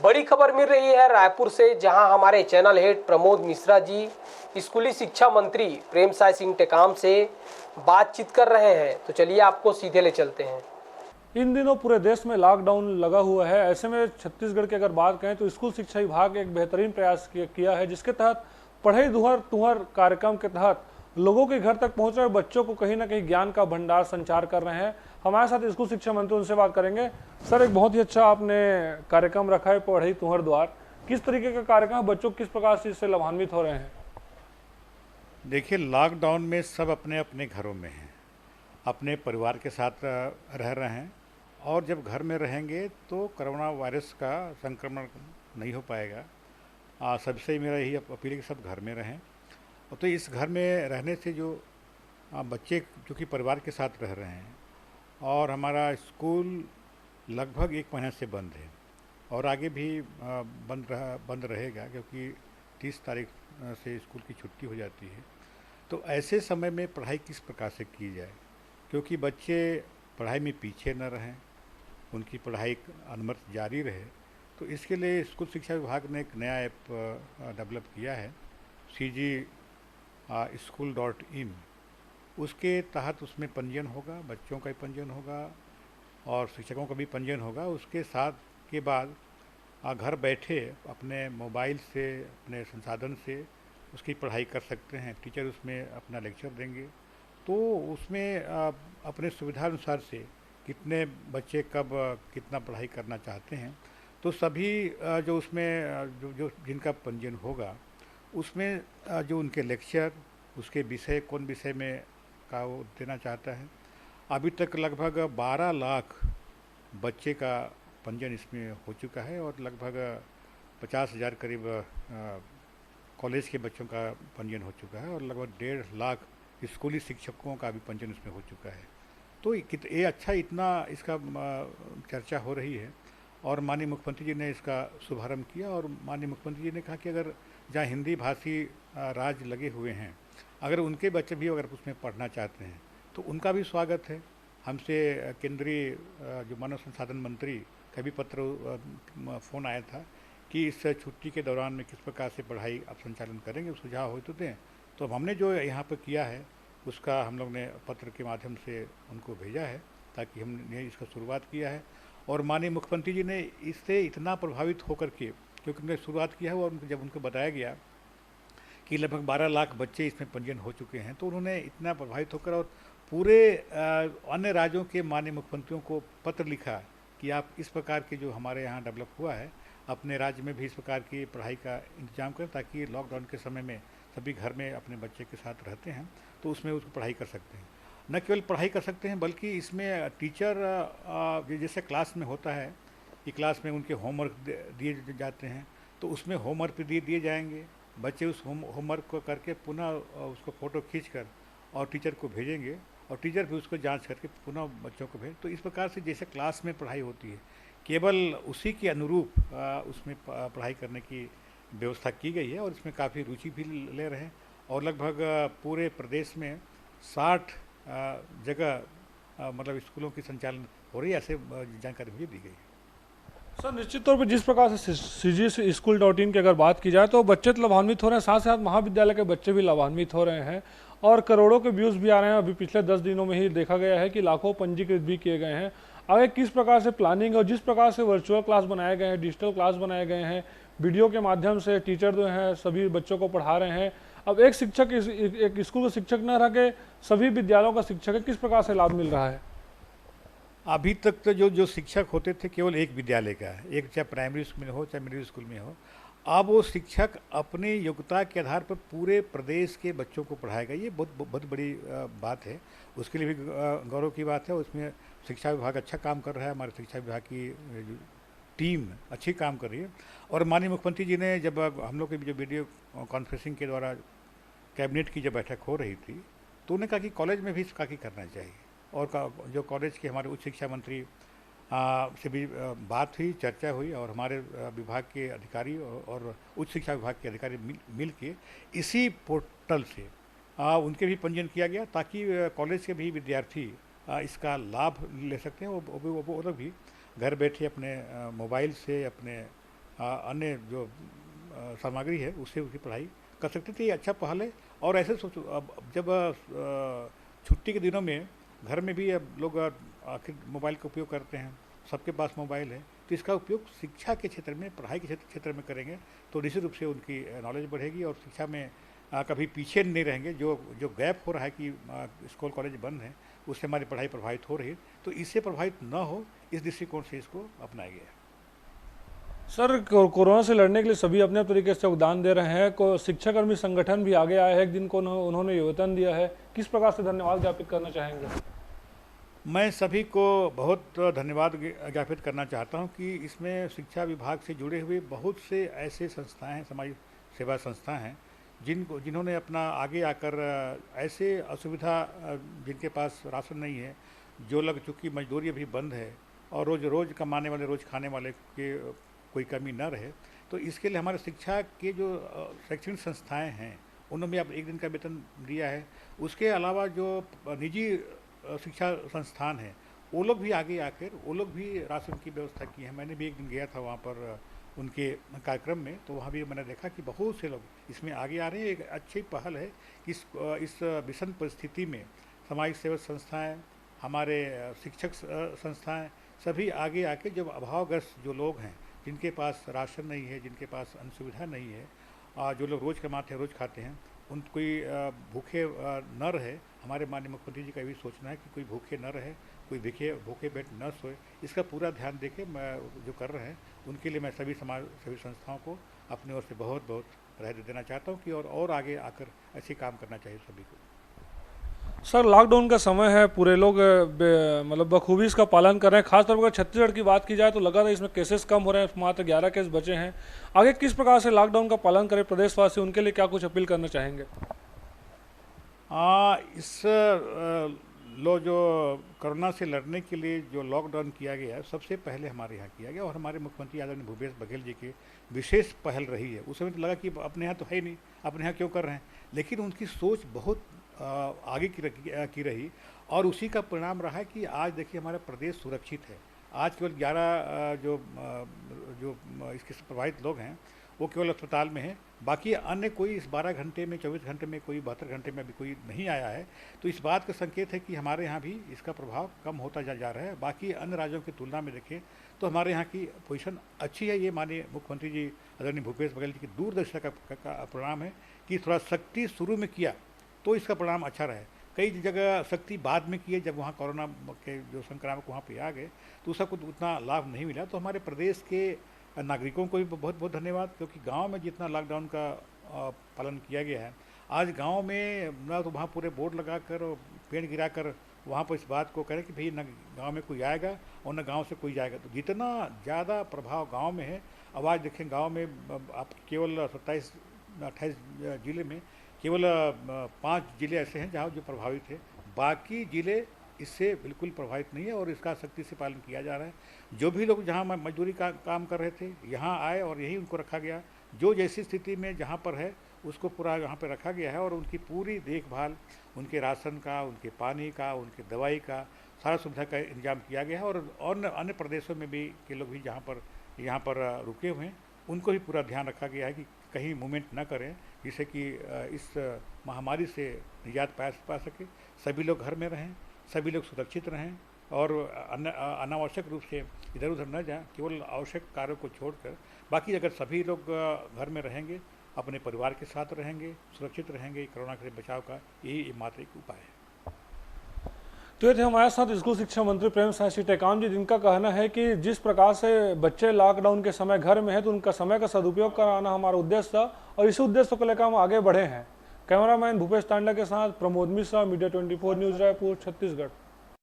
बड़ी खबर मिल रही है रायपुर से, जहां हमारे चैनल हेड प्रमोद मिश्रा जी स्कूली शिक्षा मंत्री प्रेमसाय सिंह टेकाम से बातचीत कर रहे हैं। तो चलिए आपको सीधे ले चलते हैं। इन दिनों पूरे देश में लॉकडाउन लगा हुआ है। ऐसे में छत्तीसगढ़ की अगर बात करें तो स्कूल शिक्षा विभाग एक बेहतरीन प्रयास किया है, जिसके तहत पढ़ई तुहर तुहर कार्यक्रम के तहत लोगों के घर तक पहुंच रहे बच्चों को कहीं ना कहीं ज्ञान का भंडार संचार कर रहे हैं। हमारे साथ स्कूल शिक्षा मंत्री, उनसे बात करेंगे। सर, एक बहुत ही अच्छा आपने कार्यक्रम रखा है, पढ़ई तुहर द्वार। किस तरीके का कार्यक्रम है, बच्चों किस प्रकार से इससे लाभान्वित हो रहे हैं? देखिए, लॉकडाउन में सब अपने अपने घरों में हैं, अपने परिवार के साथ रह रहे हैं, और जब घर में रहेंगे तो कोरोना वायरस का संक्रमण नहीं हो पाएगा। सबसे मेरा यही अपील है कि सब घर में रहें। और तो इस घर में रहने से जो बच्चे जो कि परिवार के साथ रह रहे हैं, और हमारा स्कूल लगभग 1 महीने से बंद है और आगे भी बंद रहेगा, क्योंकि 30 तारीख से स्कूल की छुट्टी हो जाती है। तो ऐसे समय में पढ़ाई किस प्रकार से की जाए, क्योंकि बच्चे पढ़ाई में पीछे न रहें, उनकी पढ़ाई अनवरत जारी रहे। तो इसके लिए स्कूल शिक्षा विभाग ने एक नया ऐप डेवलप किया है, cgschool.in। उसके तहत उसमें पंजीयन होगा, बच्चों का भी पंजीयन होगा और शिक्षकों का भी पंजीयन होगा। उसके साथ के बाद घर बैठे अपने मोबाइल से, अपने संसाधन से उसकी पढ़ाई कर सकते हैं। टीचर उसमें अपना लेक्चर देंगे, तो उसमें अपने सुविधा अनुसार से कितने बच्चे कब कितना पढ़ाई करना चाहते हैं, तो सभी जो उसमें जो जिनका पंजीयन होगा उसमें जो उनके लेक्चर, उसके विषय, कौन विषय में का वो देना चाहता है। अभी तक लगभग 12 लाख बच्चे का पंजीयन इसमें हो चुका है, और लगभग 50,000 करीब कॉलेज के बच्चों का पंजीयन हो चुका है, और लगभग 1.5 लाख स्कूली शिक्षकों का भी पंजीयन इसमें हो चुका है। तो ये अच्छा, इतना इसका चर्चा हो रही है, और माननीय मुख्यमंत्री जी ने इसका शुभारंभ किया। और माननीय मुख्यमंत्री जी ने कहा कि अगर जहाँ हिंदी भाषी राज्य लगे हुए हैं, अगर उनके बच्चे भी अगर उसमें पढ़ना चाहते हैं तो उनका भी स्वागत है। हमसे केंद्रीय जो मानव संसाधन मंत्री का भी पत्र फ़ोन आया था कि इस छुट्टी के दौरान में किस प्रकार से पढ़ाई आप संचालन करेंगे, सुझाव हो तो दें। तो हमने जो यहाँ पर किया है उसका हम लोग ने पत्र के माध्यम से उनको भेजा है, ताकि हमने इसका शुरुआत किया है। और माननीय मुख्यमंत्री जी ने इससे इतना प्रभावित होकर के, क्योंकि उन्होंने शुरुआत किया है, और जब उनको बताया गया कि लगभग 12 लाख बच्चे इसमें पंजीयन हो चुके हैं, तो उन्होंने इतना प्रभावित होकर और पूरे अन्य राज्यों के माननीय मुख्यमंत्रियों को पत्र लिखा कि आप इस प्रकार के जो हमारे यहाँ डेवलप हुआ है, अपने राज्य में भी इस प्रकार की पढ़ाई का इंतजाम करें, ताकि लॉकडाउन के समय में सभी घर में अपने बच्चे के साथ रहते हैं तो उसमें उसको पढ़ाई कर सकते हैं। न केवल पढ़ाई कर सकते हैं, बल्कि इसमें टीचर जैसे क्लास में होता है कि क्लास में उनके होमवर्क दिए जाते हैं, तो उसमें होमवर्क भी दिए जाएंगे। बच्चे उस होमवर्क को करके पुनः उसको फ़ोटो खींचकर और टीचर को भेजेंगे, और टीचर भी उसको जांच करके पुनः बच्चों को भेज। तो इस प्रकार से जैसे क्लास में पढ़ाई होती है, केवल उसी के अनुरूप उसमें पढ़ाई करने की व्यवस्था की गई है, और इसमें काफ़ी रुचि भी ले रहे हैं। और लगभग पूरे प्रदेश में 60 जगह मतलब स्कूलों की संचालन हो रही है, ऐसे जानकारी मुझे दी गई। सर, निश्चित तौर पर जिस प्रकार से cgschool.in की अगर बात की जाए तो बच्चे तो लाभान्वित हो रहे हैं, साथ साथ महाविद्यालय के बच्चे भी लाभान्वित हो रहे हैं, और करोड़ों के व्यूज़ भी आ रहे हैं। अभी पिछले 10 दिनों में ही देखा गया है कि लाखों पंजीकृत भी किए गए हैं। आगे किस प्रकार से प्लानिंग, और जिस प्रकार से वर्चुअल क्लास बनाए गए हैं, डिजिटल क्लास बनाए गए हैं, वीडियो के माध्यम से टीचर जो हैं सभी बच्चों को पढ़ा रहे हैं। अब एक शिक्षक एक स्कूल का शिक्षक न रह के सभी विद्यालयों का शिक्षक है, किस प्रकार से लाभ मिल रहा है? अभी तक तो जो शिक्षक होते थे केवल एक विद्यालय का, एक चाहे प्राइमरी स्कूल में हो चाहे मिडिल स्कूल में हो, अब वो शिक्षक अपनी योग्यता के आधार पर पूरे प्रदेश के बच्चों को पढ़ाएगा। ये बहुत बड़ी बात है, उसके लिए भी गौरव की बात है। उसमें शिक्षा विभाग अच्छा काम कर रहा है, हमारे शिक्षा विभाग की टीम अच्छी काम कर रही है। और माननीय मुख्यमंत्री जी ने जब हम लोग की जो वीडियो कॉन्फ्रेंसिंग के द्वारा कैबिनेट की जब बैठक हो रही थी, तो उन्होंने कहा कि कॉलेज में भी इसका की करना चाहिए। और जो कॉलेज के हमारे उच्च शिक्षा मंत्री से भी बात हुई, चर्चा हुई, और हमारे विभाग के अधिकारी और उच्च शिक्षा विभाग के अधिकारी मिल के इसी पोर्टल से उनके भी पंजीयन किया गया, ताकि कॉलेज के भी विद्यार्थी इसका लाभ ले सकते हैं। वो लोग भी घर बैठे अपने मोबाइल से, अपने अन्य जो सामग्री है उससे उसकी पढ़ाई कर सकते थे। ये अच्छा पहल है। और ऐसे सोचो, अब जब छुट्टी के दिनों में घर में भी अब लोग आखिर मोबाइल का उपयोग करते हैं, सबके पास मोबाइल है, तो इसका उपयोग शिक्षा के क्षेत्र में, पढ़ाई के क्षेत्र में करेंगे तो निश्चित रूप से उनकी नॉलेज बढ़ेगी और शिक्षा में कभी पीछे नहीं रहेंगे। जो गैप हो रहा है कि स्कूल कॉलेज बंद है, उससे हमारी पढ़ाई प्रभावित हो रही है, तो इससे प्रभावित न हो, इस दृष्टिकोण से इसको अपनाया गया है। सर, कोरोना से लड़ने के लिए सभी अपने तरीके से योगदान दे रहे हैं। को शिक्षाकर्मी संगठन भी आगे आए हैं, एक दिन को उन्होंने योगदान दिया है। किस प्रकार से धन्यवाद ज्ञापित करना चाहेंगे? मैं सभी को बहुत धन्यवाद ज्ञापित करना चाहता हूं कि इसमें शिक्षा विभाग से जुड़े हुए बहुत से ऐसे संस्थाएं हैं, समाज सेवा संस्था हैं, जिन्होंने अपना आगे आकर ऐसे असुविधा, जिनके पास राशन नहीं है, जो लग चुकी मजदूरी अभी बंद है और रोज़ कमाने वाले, रोज़ खाने वाले के कोई कमी न रहे, तो इसके लिए हमारे शिक्षा के जो शैक्षणिक संस्थाएं हैं उन्होंने अब एक दिन का वेतन दिया है। उसके अलावा जो निजी शिक्षा संस्थान है वो लोग भी आगे आकर वो लोग भी राशन की व्यवस्था की है। मैंने भी एक दिन गया था वहाँ पर उनके कार्यक्रम में, तो वहाँ भी मैंने देखा कि बहुत से लोग इसमें आगे आ रहे हैं। एक अच्छी पहल है कि इस विषम परिस्थिति में सामाजिक सेवा संस्थाएं, हमारे शिक्षक संस्थाएं सभी आगे आके जब अभावग्रस्त जो लोग हैं, जिनके पास राशन नहीं है, जिनके पास अन्य सुविधा नहीं है, जो लोग रोज़ कमाते हैं, रोज़ खाते हैं, उन कोई भूखे न रहे। हमारे माननीय मुख्यमंत्री जी का भी सोचना है कि कोई भूखे न रहे, कोई भूखे पेट न सोए। इसका पूरा ध्यान देके मैं जो कर रहे हैं उनके लिए मैं सभी सभी संस्थाओं को अपनी ओर से बहुत बहुत बधाई देना चाहता हूँ कि और आगे आकर ऐसे काम करना चाहिए सभी को। सर, लॉकडाउन का समय है, पूरे लोग मतलब बखूबी इसका पालन कर रहे हैं। खासतौर पर छत्तीसगढ़ की बात की जाए तो लगातार इसमें केसेस कम हो रहे हैं, मात्र 11 केस बचे हैं। आगे किस प्रकार से लॉकडाउन का पालन करें प्रदेशवासी, उनके लिए क्या कुछ अपील करना चाहेंगे? जो कोरोना से लड़ने के लिए जो लॉकडाउन किया गया है, सबसे पहले हमारे यहाँ किया गया और हमारे मुख्यमंत्री आदरणीय भूपेश बघेल जी की विशेष पहल रही है। उस समय तो लगा कि अपने यहाँ तो है ही नहीं, अपने यहाँ क्यों कर रहे हैं, लेकिन उनकी सोच बहुत आगे की रही और उसी का परिणाम रहा है कि आज देखिए हमारा प्रदेश सुरक्षित है। आज केवल 11 जो इसके प्रभावित लोग हैं वो केवल अस्पताल में हैं, बाकी अन्य कोई इस 12 घंटे में, 24 घंटे में, कोई 72 घंटे में अभी कोई नहीं आया है। तो इस बात का संकेत है कि हमारे यहाँ भी इसका प्रभाव कम होता जा रहा है। बाकी अन्य राज्यों की तुलना में देखें तो हमारे यहाँ की पोजीशन अच्छी है। ये माननीय मुख्यमंत्री जी आदरणीय भूपेश बघेल जी की दूरदर्शिता का परिणाम है कि थोड़ा सख्ती शुरू में किया तो इसका परिणाम अच्छा रहा है। कई जगह सख्ती बाद में की है, जब वहाँ कोरोना के जो संक्रामक वहाँ पे आ गए तो उसका कुछ उतना लाभ नहीं मिला। तो हमारे प्रदेश के नागरिकों को भी बहुत बहुत धन्यवाद, क्योंकि गांव में जितना लॉकडाउन का पालन किया गया है, आज गांव में ना तो वहाँ पूरे बोर्ड लगाकर और पेड़ गिराकर वहाँ पर इस बात को करें कि भाई न गांव में कोई आएगा और न गांव से कोई जाएगा। तो जितना ज़्यादा प्रभाव गांव में है, अब आज देखें गाँव में आप केवल 27-28 जिले में केवल 5 जिले ऐसे हैं जहाँ जो प्रभावित है, बाकी जिले इससे बिल्कुल प्रभावित नहीं है और इसका सख्ती से पालन किया जा रहा है। जो भी लोग जहाँ मजदूरी का काम कर रहे थे यहाँ आए और यहीं उनको रखा गया। जो जैसी स्थिति में जहाँ पर है उसको पूरा यहाँ पर रखा गया है और उनकी पूरी देखभाल, उनके राशन का, उनके पानी का, उनके दवाई का सारा सुविधा का इंतजाम किया गया है। और अन्य प्रदेशों में भी के लोग भी यहाँ पर रुके हुए हैं, उनको भी पूरा ध्यान रखा गया है कि कहीं मूवमेंट न करें, जिससे कि इस महामारी से निजात पा सके। सभी लोग घर में रहें, सभी लोग सुरक्षित रहें और अनावश्यक रूप से इधर उधर न जाएं, केवल आवश्यक कार्यों को छोड़कर। बाकी अगर सभी लोग घर में रहेंगे, अपने परिवार के साथ रहेंगे, सुरक्षित रहेंगे, कोरोना से बचाव का यही मात्र एक उपाय है। तो ये थे हमारे साथ स्कूल शिक्षा मंत्री प्रेमसाय सिंह टेकाम जी, जिनका कहना है कि जिस प्रकार से बच्चे लॉकडाउन के समय घर में हैं तो उनका समय का सदुपयोग कराना हमारा उद्देश्य था और इसी उद्देश्य को लेकर हम आगे बढ़े हैं। कैमरामैन भूपेश तांडा के साथ प्रमोद मिश्रा, मीडिया 24 न्यूज़, रायपुर, छत्तीसगढ़।